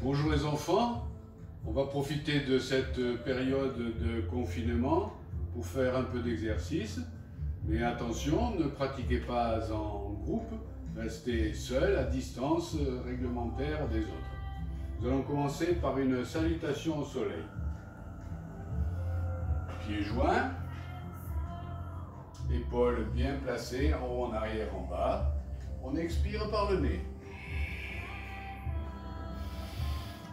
Bonjour les enfants, on va profiter de cette période de confinement pour faire un peu d'exercice. Mais attention, ne pratiquez pas en groupe, restez seul à distance réglementaire des autres. Nous allons commencer par une salutation au soleil. Pieds joints, épaules bien placées en haut, en arrière, en bas. On expire par le nez.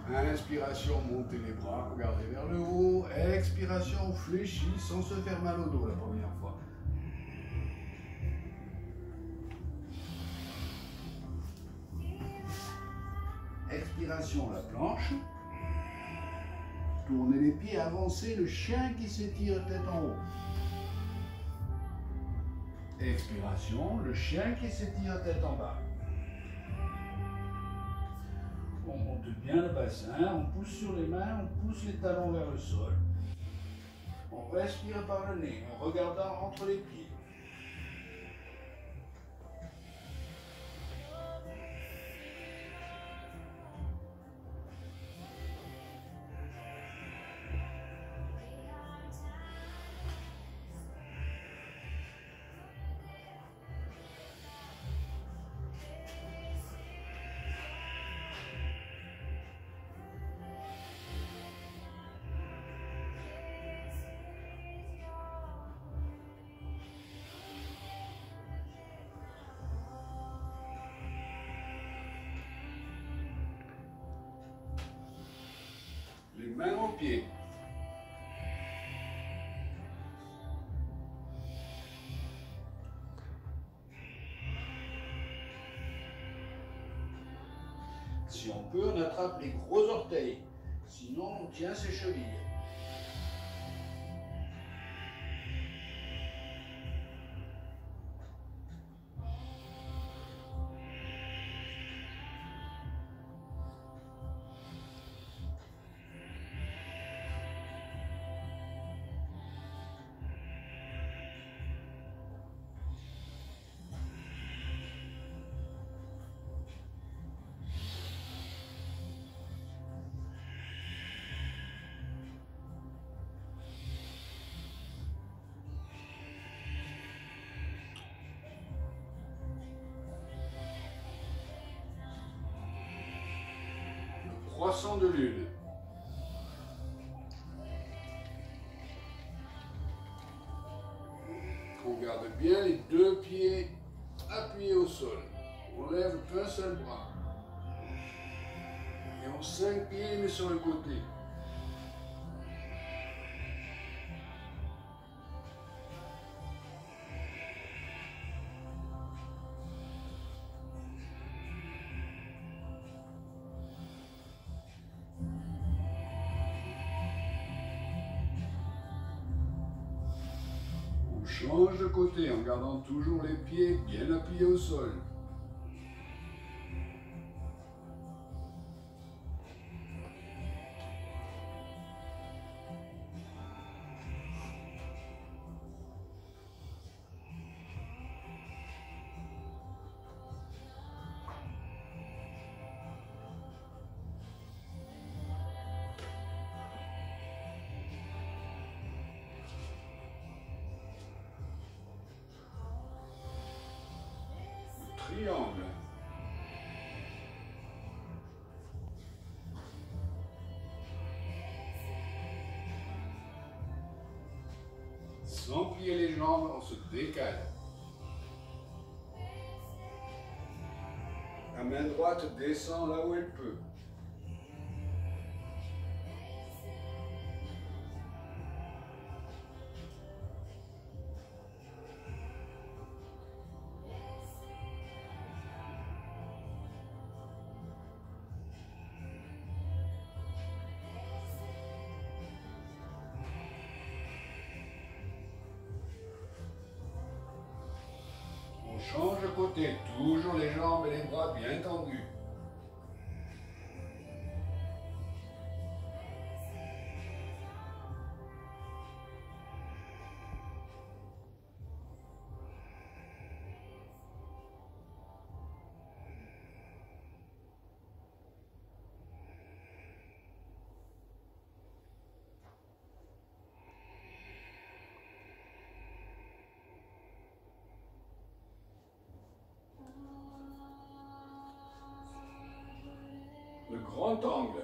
Inspiration, montez les bras, regardez vers le haut. Expiration, fléchis sans se faire mal au dos la première fois. Expiration, la planche. Tournez les pieds, avancez, le chien qui s'étire tête en haut. Expiration, le chien qui s'étire tête en bas. On monte bien le bassin, on pousse sur les mains, on pousse les talons vers le sol. On respire par le nez en regardant entre les pieds. Les mains aux pieds. Si on peut, on attrape les gros orteils. Sinon, on tient ses chevilles. Croissant de lune. On garde bien les deux pieds appuyés au sol. On lève qu'un seul bras. Et on s'incline sur le côté. Change de côté en gardant toujours les pieds bien appuyés au sol. Triangle. Sans plier les jambes, on se décale. La main droite descend là où elle peut. On change de côté, toujours les jambes et les bras bien tendus. grand angle.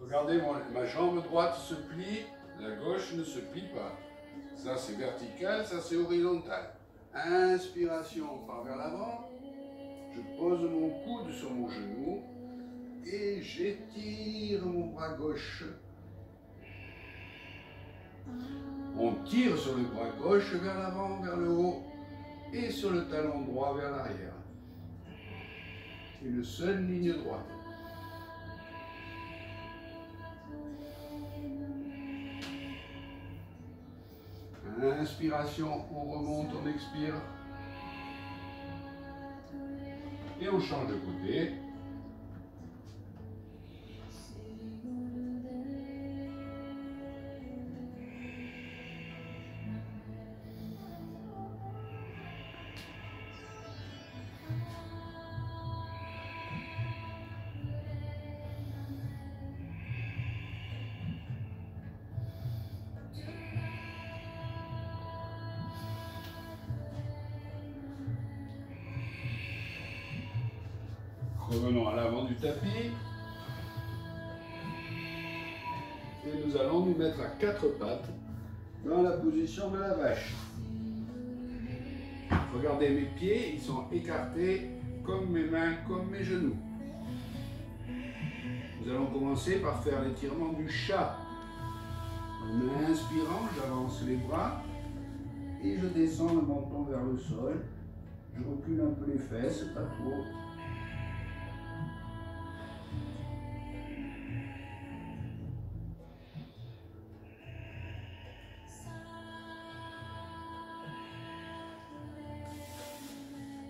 Regardez, ma jambe droite se plie, la gauche ne se plie pas. Ça c'est vertical, ça c'est horizontal. Inspiration, on part vers l'avant. Je pose mon coude sur mon genou et j'étire mon bras gauche. On tire sur le bras gauche vers l'avant, vers le haut et sur le talon droit vers l'arrière. Une seule ligne droite. Inspiration, on remonte, on expire. Et on change de côté. Revenons à l'avant du tapis. Et nous allons nous mettre à quatre pattes dans la position de la vache. Regardez mes pieds, ils sont écartés comme mes mains, comme mes genoux. Nous allons commencer par faire l'étirement du chat. En inspirant, j'avance les bras et je descends le menton vers le sol. Je recule un peu les fesses, pas trop.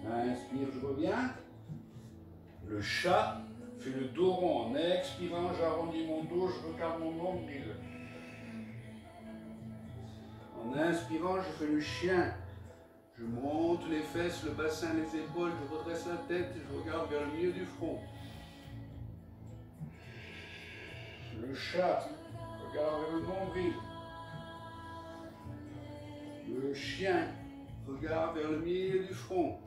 Inspire, je reviens. Le chat fait le dos rond. En expirant, j'arrondis mon dos, je regarde mon nombril. En inspirant, je fais le chien. Je monte les fesses, le bassin, les épaules, je redresse la tête, je regarde vers le milieu du front. Le chat, regarde vers le nombril. Le chien, regarde vers le milieu du front.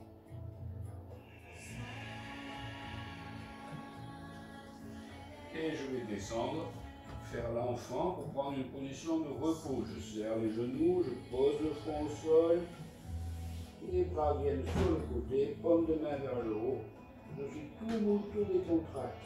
Et je vais descendre, faire l'enfant pour prendre une position de repos. Je serre les genoux, je pose le front au sol. Les bras viennent sur le côté, paume de main vers le haut. Je suis tout mou, tout décontracté.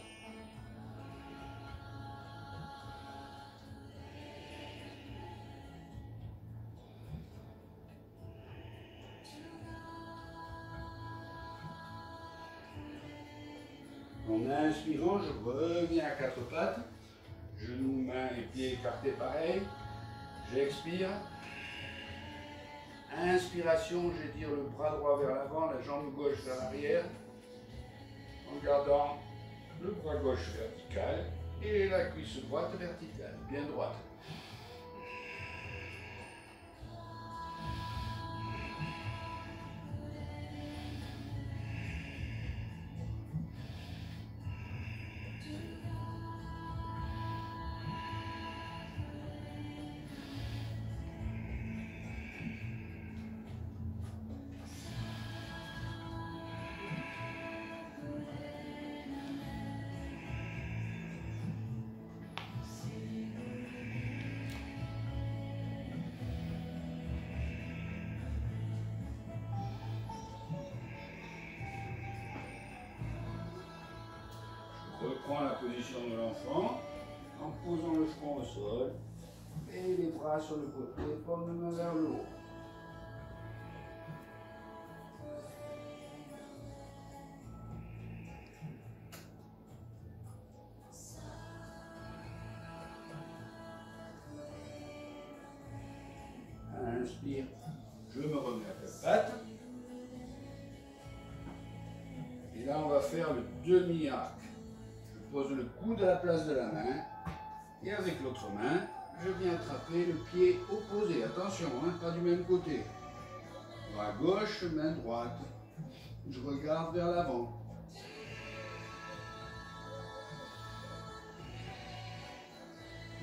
En inspirant, je reviens à quatre pattes. Genoux, mains et pieds écartés pareil. J'expire. Inspiration, j'étire le bras droit vers l'avant, la jambe gauche vers l'arrière. En gardant le bras gauche vertical et la cuisse droite verticale, bien droite. Reprends la position de l'enfant en posant le front au sol et les bras sur le côté, paume de main vers le haut. Inspire, je me remets à quatre pattes. Et là, on va faire le demi-arc. Je pose le coude à la place de la main et avec l'autre main, je viens attraper le pied opposé. Attention, hein, pas du même côté. Bras gauche, main droite. Je regarde vers l'avant.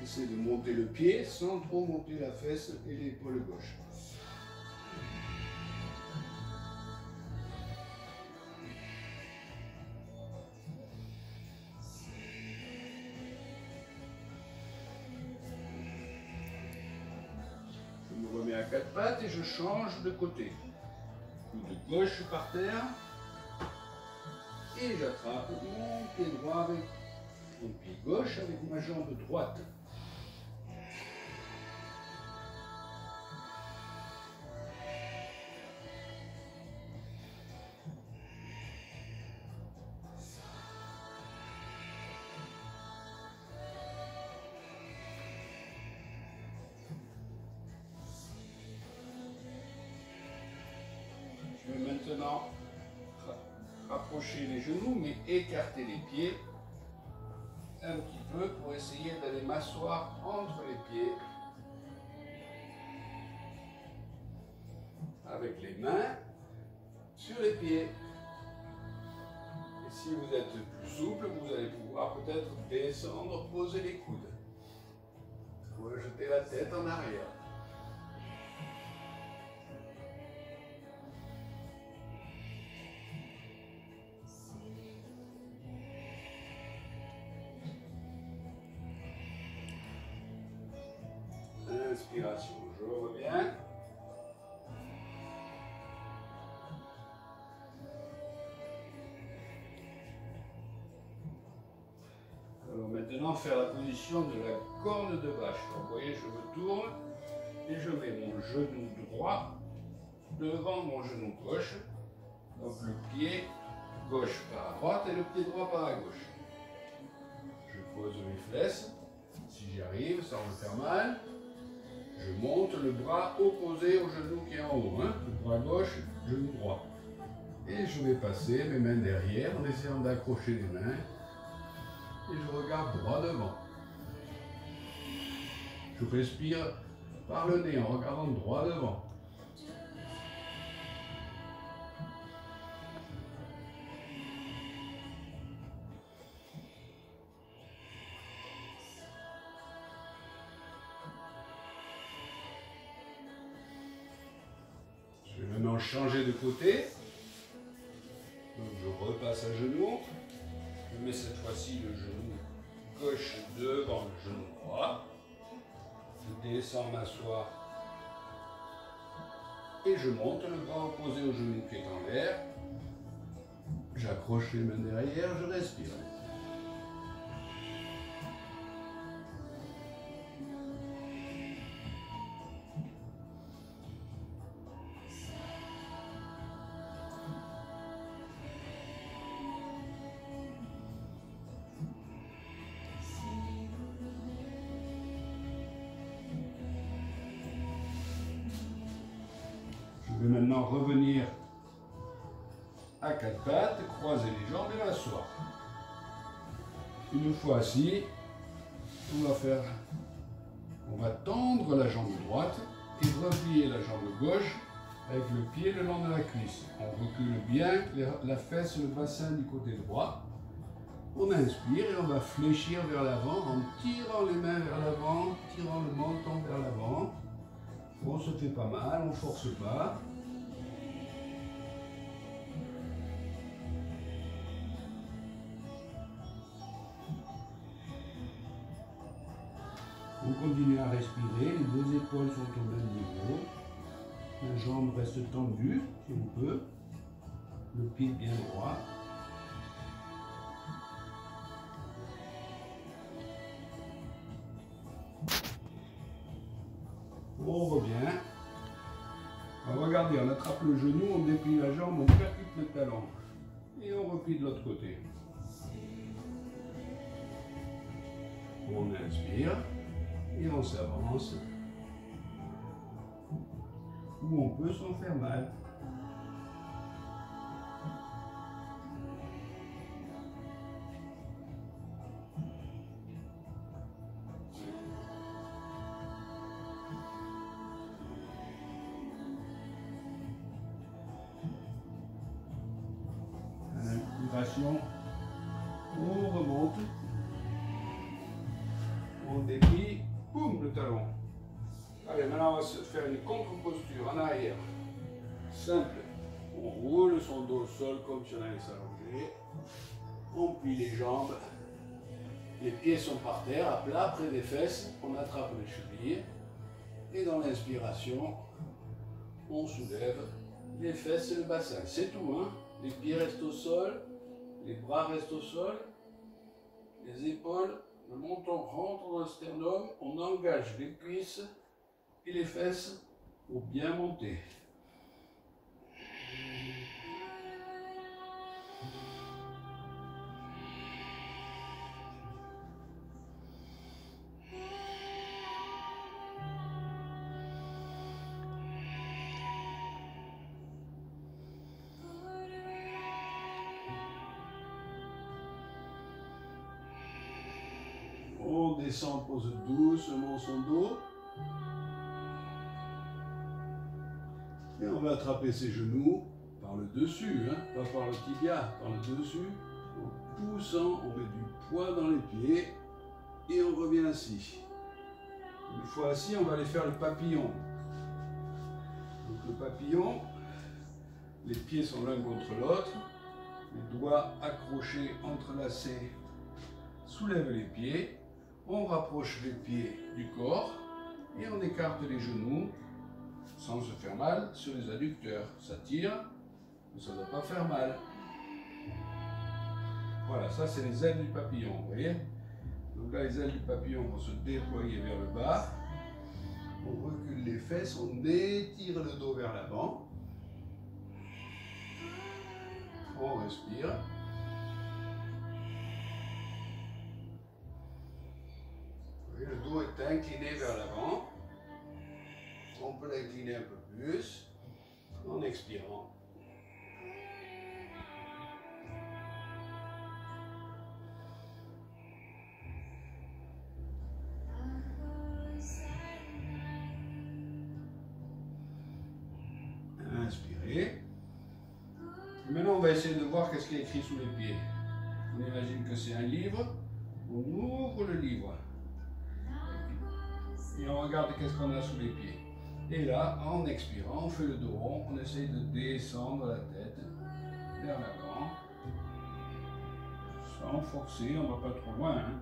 J'essaie de monter le pied sans trop monter la fesse et l'épaule gauche. Je me remets à quatre pattes et je change de côté. Coude gauche par terre. Et j'attrape mon pied droit avec mon pied gauche avec ma jambe droite. Je vais maintenant rapprocher les genoux, mais écarter les pieds un petit peu pour essayer d'aller m'asseoir entre les pieds avec les mains sur les pieds. Et si vous êtes plus souple, vous allez pouvoir peut-être descendre, poser les coudes. Ou jeter la tête en arrière. Inspiration, je reviens. Alors maintenant, faire la position de la corne de vache. Donc, vous voyez, je me tourne et je mets mon genou droit devant mon genou gauche. Donc le pied gauche par à droite et le pied droit par à gauche. Je pose mes fesses, si j'y arrive, sans me faire mal. Je monte le bras opposé au genou qui est en haut, hein. Le bras gauche, genou droit. Et je vais passer mes mains derrière en essayant d'accrocher les mains. Et je regarde droit devant. Je respire par le nez en regardant droit devant. Je vais maintenant changer de côté. Donc je repasse à genoux. Je mets cette fois-ci le genou gauche devant le genou droit. Je descends m'asseoir. Et je monte le bras opposé au genou qui est en l'air. J'accroche les mains derrière, je respire. Je vais maintenant revenir à quatre pattes, croiser les jambes et m'asseoir. Une fois assis, on va tendre la jambe droite et replier la jambe gauche avec le pied le long de la cuisse. On recule bien la fesse et le bassin du côté droit. On inspire et on va fléchir vers l'avant en tirant les mains vers l'avant, tirant le menton vers l'avant. On se fait pas mal, on ne force pas. On continue à respirer, les deux épaules sont au même niveau. La jambe reste tendue, si on peut. Le pied bien droit. On revient. Alors regardez, on attrape le genou, on déplie la jambe, on percute le talon. Et on replie de l'autre côté. On inspire. Et on s'avance. Ou on peut s'en faire mal. On remonte, on déplie double talon. Allez, maintenant on va se faire une contre-posture en arrière. Simple. On roule son dos au sol comme si on allait s'allonger. On plie les jambes. Les pieds sont par terre, à plat, près des fesses. On attrape les chevilles. Et dans l'inspiration, on soulève les fesses et le bassin. C'est tout, hein. Les pieds restent au sol. Les bras restent au sol. Les épaules, le menton rentre dans le sternum. On engage les cuisses et les fesses pour bien monter. On descend, pose doucement son dos. Et on va attraper ses genoux par le dessus, hein, pas par le tibia, par le dessus. En poussant, on met du poids dans les pieds et on revient assis. Une fois assis, on va aller faire le papillon. Donc le papillon, les pieds sont l'un contre l'autre, les doigts accrochés, entrelacés, soulève les pieds. On rapproche les pieds du corps et on écarte les genoux sans se faire mal sur les adducteurs. Ça tire, mais ça ne doit pas faire mal. Voilà, ça c'est les ailes du papillon, vous voyez. Donc là, les ailes du papillon vont se déployer vers le bas. On recule les fesses, on étire le dos vers l'avant. On respire. Le dos est incliné vers l'avant. On peut l'incliner un peu plus en expirant. Inspirez. Et maintenant, on va essayer de voir qu'est-ce qui est écrit sous les pieds. On imagine que c'est un livre. On ouvre le livre. Et on regarde qu'est-ce qu'on a sous les pieds. Et là, en expirant, on fait le dos rond, on essaye de descendre la tête vers l'avant. Sans forcer, on ne va pas trop loin. Hein.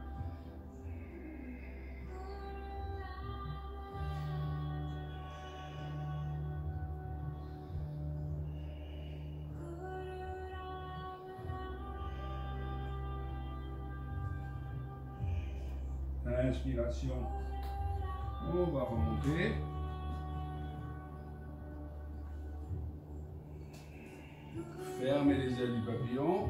À l'inspiration, on va remonter. Fermez les ailes du papillon.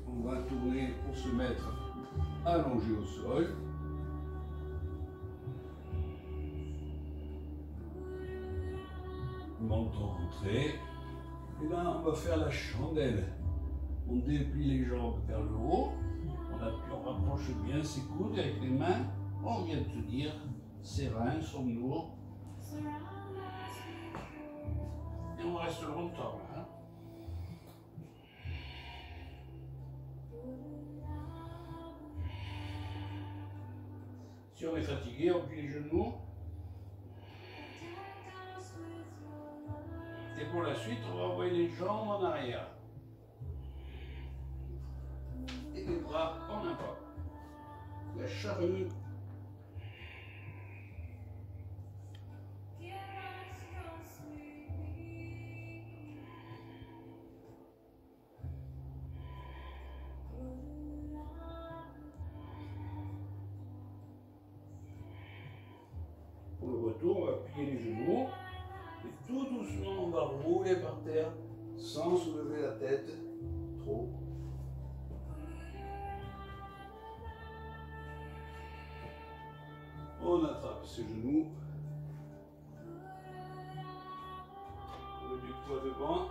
On va tourner pour se mettre allongé au sol. Menton rentré. Et là, on va faire la chandelle. On déplie les jambes vers le haut. On rapproche bien ses coudes avec les mains. On vient de tenir. Ses reins sont lourds. Et on reste longtemps là. Si on est fatigué, on plie les genoux. Et pour la suite, on va envoyer les jambes en arrière. Et les bras en avant. La charrue. Pour le retour, on va plier les genoux. Et tout doucement, on va rouler par terre sans soulever la tête trop. On attrape ses genoux. On met du poids devant.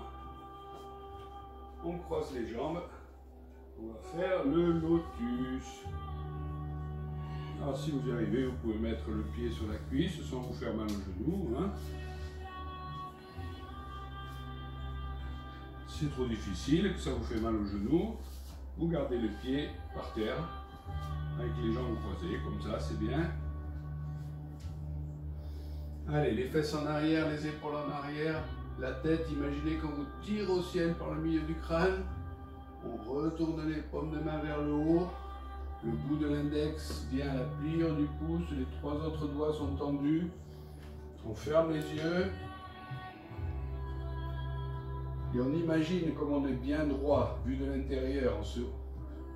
On croise les jambes. On va faire le lotus. Alors si vous y arrivez, vous pouvez mettre le pied sur la cuisse sans vous faire mal au genou. Hein. C'est trop difficile, que ça vous fait mal au genou. Vous gardez le pied par terre, avec les jambes croisées, comme ça, c'est bien. Allez, les fesses en arrière, les épaules en arrière, la tête, imaginez qu'on vous tire au ciel par le milieu du crâne. On retourne les paumes de main vers le haut. Le bout de l'index vient à la pliure du pouce, les 3 autres doigts sont tendus. On ferme les yeux. Et on imagine comme on est bien droit, vu de l'intérieur.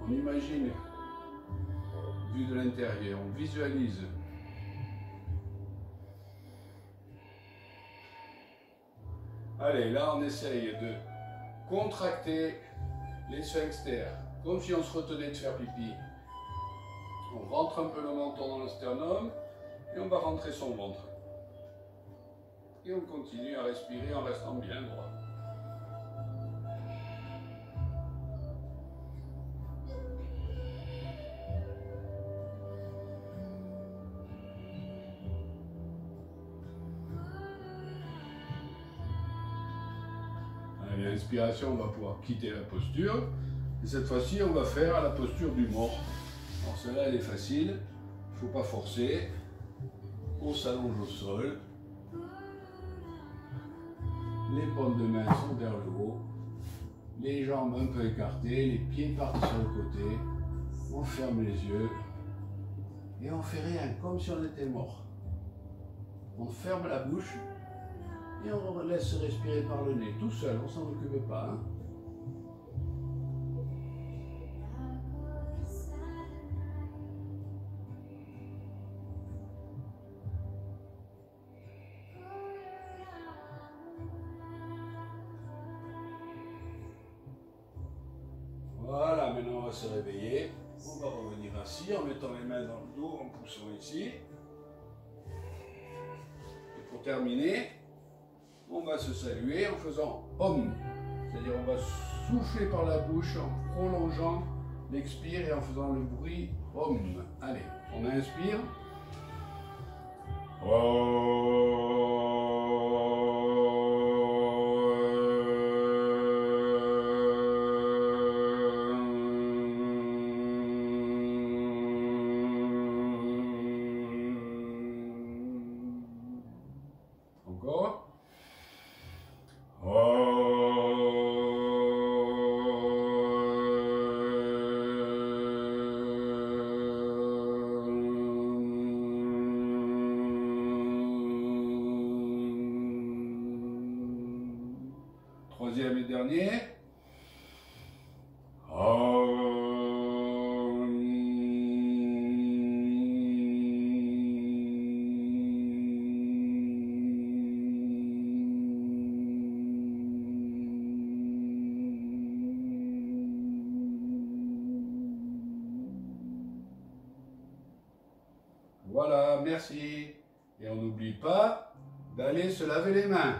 On imagine, vu de l'intérieur, on visualise. Allez, là on essaye de contracter les sphincters, comme si on se retenait de faire pipi. On rentre un peu le menton dans le sternum et on va rentrer son ventre. Et on continue à respirer en restant bien droit. Allez, l'inspiration, on va pouvoir quitter la posture. Et cette fois-ci, on va faire la posture du mort. Alors celle-là, elle est facile. Il ne faut pas forcer. On s'allonge au sol. Les paumes de main sont vers le haut. Les jambes un peu écartées. Les pieds partent sur le côté. On ferme les yeux. Et on fait rien, comme si on était mort. On ferme la bouche. Et on laisse respirer par le nez, tout seul, on s'en occupe pas. Hein. Voilà, maintenant on va se réveiller. On va revenir assis en mettant les mains dans le dos, en poussant ici. Et pour terminer, on va se saluer en faisant Om. C'est-à-dire on va souffler par la bouche en prolongeant l'expire et en faisant le bruit Om. Allez, on inspire. Encore. Troisième et dernier. Voilà, merci. Et on n'oublie pas d'aller se laver les mains.